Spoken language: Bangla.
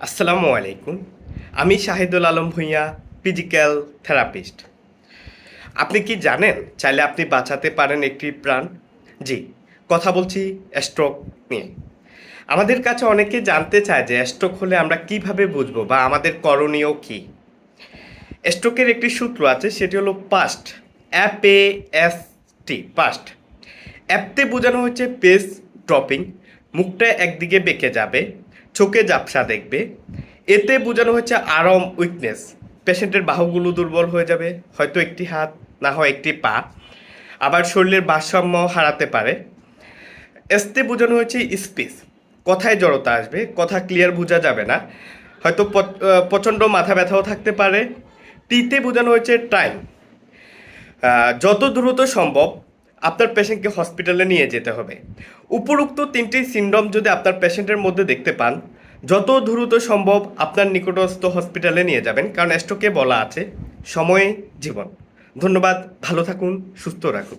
আসসালামু আলাইকুম। আমি শাহিদুল আলম ভূঁইয়া, ফিজিক্যাল থেরাপিস্ট। আপনি কি জানেন চাইলে আপনি বাঁচাতে পারেন একটি প্রাণ? জি, কথা বলছি স্ট্রোক নিয়ে। আমাদের কাছে অনেকে জানতে চায় যে স্ট্রোক হলে আমরা কিভাবে বুঝবো বা আমাদের করণীয় কী। স্ট্রোকের একটি সূত্র আছে, সেটি হলো পাস্ট, FAST, পাস্ট। অ্যাপতে বোঝানো হচ্ছে পেস ড্রপিং, মুখটা একদিকে বেঁকে যাবে, চোখে ঝাপসা দেখবে। এতে বোঝানো হচ্ছে আরম উইকনেস, পেশেন্টের বাহুগুলো দুর্বল হয়ে যাবে, হয়তো একটি হাত না হয় একটি পা, আবার শরীরের ভারসাম্য হারাতে পারে। এসতে বোঝানো হচ্ছে স্পিচ, কথায় জড়তা আসবে, কথা ক্লিয়ার বোঝা যাবে না, হয়তো প্রচণ্ড মাথা ব্যথাও থাকতে পারে। টিতে বোঝানো হচ্ছে টাইম, যত দ্রুত সম্ভব আপনার পেশেন্টকে হসপিটালে নিয়ে যেতে হবে। উপরোক্ত তিনটি সিনড্রোম যদি আপনার পেশেন্টের মধ্যে দেখতে পান, যত দ্রুত সম্ভব আপনার নিকটস্থ হসপিটালে নিয়ে যাবেন, কারণ স্ট্রোকে বলা আছে সময়ে জীবন। ধন্যবাদ, ভালো থাকুন, সুস্থ রাখুন।